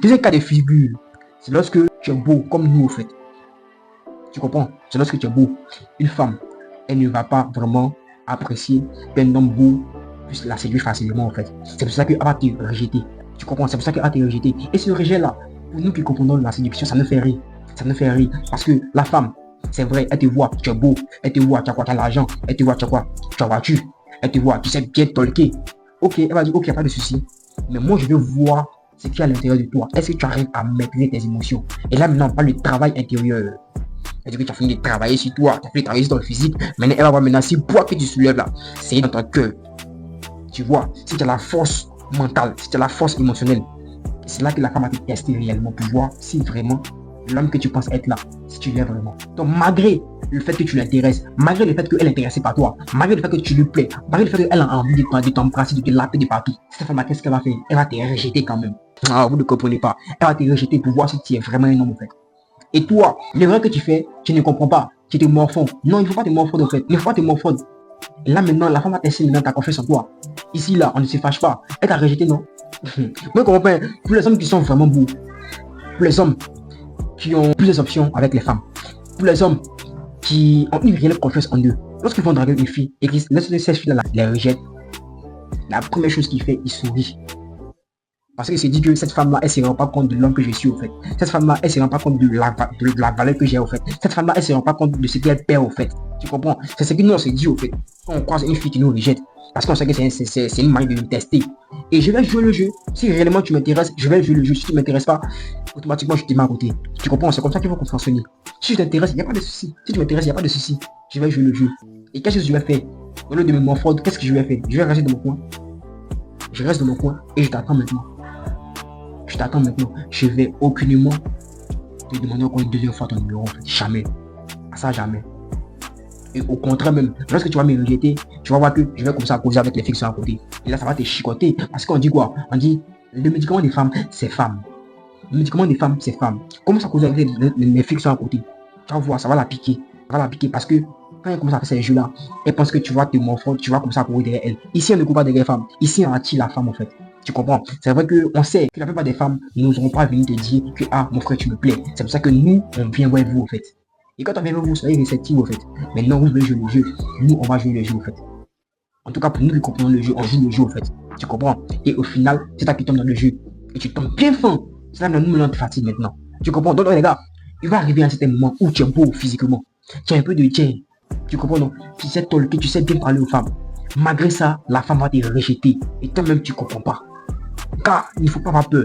deuxième cas de figure, c'est lorsque tu es beau comme nous, en fait. Tu comprends? C'est lorsque tu es beau. Une femme, elle ne va pas vraiment apprécier qu'un homme beau puisse la séduire facilement, en fait. C'est pour ça qu'elle va te rejeter. Tu comprends? C'est pour ça qu'elle va te rejeter. Et ce rejet-là, pour nous qui comprenons la séduction, ça nous fait rire. Ça nous fait rire. Parce que la femme, c'est vrai, elle te voit, tu es beau. Elle te voit, tu as quoi? Tu as l'argent. Elle te voit, tu as quoi? Tu as voiture. Elle te voit, tu sais bien talker. Ok, elle va dire, ok, il n'y a pas de souci. Mais moi, je veux voir ce qu'il y a à l'intérieur de toi. Est-ce que tu arrives à maîtriser tes émotions? Et là, maintenant, on parle du travail intérieur. C'est-à-dire que tu as fini de travailler sur toi, tu as fini de travailler sur ton physique. Maintenant, elle va voir maintenant si le poids que tu soulèves là, c'est dans ton cœur. Tu vois, si tu as la force mentale, si tu as la force émotionnelle, c'est là que la femme va te tester réellement pour voir si vraiment l'homme que tu penses être là, si tu l'es vraiment. Donc, malgré le fait que tu l'intéresses, malgré le fait qu'elle est intéressée par toi, malgré le fait que tu lui plais, malgré le fait qu'elle a envie de t'embrasser, de te laper de partout, cette femme-là, qu'est-ce qu'elle va faire? Elle va te rejeter quand même. Ah, vous ne comprenez pas. Elle va te rejeter pour voir si tu es vraiment un homme en fait. Et toi, l'erreur que tu fais, tu ne comprends pas. Tu te morfonds. Non, il ne faut pas te morfondre en fait. Il ne faut pas te morfondre. Et là maintenant, la femme va tester maintenant ta confiance en toi. Ici, là, on ne se fâche pas. Elle t'a rejeté, non? Moi, je comprends pas. Pour les hommes qui sont vraiment beaux, pour les hommes qui ont plusieurs options avec les femmes, pour les hommes qui ont une réelle confiance en eux, lorsqu'ils vont draguer une fille et qu'ils laissent cette fille-là les rejette, la première chose qu'il fait, il sourit. Parce qu'il se dit que cette femme-là, elle ne se rend pas compte de l'homme que je suis, au fait. Cette femme-là, elle ne se rend pas compte de la valeur que j'ai, au fait. Cette femme-là, elle ne se rend pas compte de ce qu'elle perd, au fait. Tu comprends? C'est ce que nous, on se dit, au fait. Quand on croise une fille qui nous rejette, parce qu'on sait que c'est une manière de nous tester. Et je vais jouer le jeu. Si réellement tu m'intéresses, je vais jouer le jeu. Si tu ne m'intéresses pas, automatiquement, je te mets à côté. Tu comprends? C'est comme ça qu'il faut qu'on fonctionne. Si je t'intéresse, il n'y a pas de souci. Si tu m'intéresses, il n'y a pas de souci. Je vais jouer le jeu. Et qu'est-ce que je vais faire? Au lieu de me morfondre, qu'est-ce que je vais faire? Je vais rester dans mon coin. Je reste dans mon coin et je t'attends maintenant. Je t'attends maintenant. Je vais aucunement te demander encore une deuxième fois ton numéro. En fait. Jamais. Ça, jamais. Et au contraire même, lorsque tu vas me rejeter, tu vas voir que je vais commencer à causer avec les filles qui sont à côté. Et là, ça va te chicoter. Parce qu'on dit quoi? On dit, le médicament des femmes, c'est femme. Le médicament des femmes, c'est femme. Commence à causer avec les filles qui sont à côté. Tu vas voir, ça va la piquer. Ça va la piquer parce que quand elle commence à faire ces jeux-là, elle pense que tu vas te morfondre, tu vas commencer à courir derrière elle. Ici, on ne court pas derrière les femmes. Ici, on attire la femme en fait. Tu comprends? C'est vrai qu'on sait que la plupart des femmes n'oseront pas venir te dire que ah mon frère tu me plais. C'est pour ça que nous on vient voir vous en fait. Et quand on vient voir vous, soyez réceptifs en fait. Mais non, vous voulez jouer le jeu. Nous on va jouer le jeu en fait. En tout cas pour nous qui comprenons le jeu, on joue le jeu en fait. Tu comprends? Et au final, c'est toi qui tombes dans le jeu. Et tu tombes bien fin. C'est là que nous maintenant te fatigue maintenant. Tu comprends? Donc les gars, il va arriver à un certain moment où tu es beau physiquement. Tu as un peu de tien. Tu comprends non? Tu sais talker, tu sais bien parler aux femmes. Malgré ça, la femme va te rejeter. Et toi-même tu comprends pas. Car il ne faut pas avoir peur.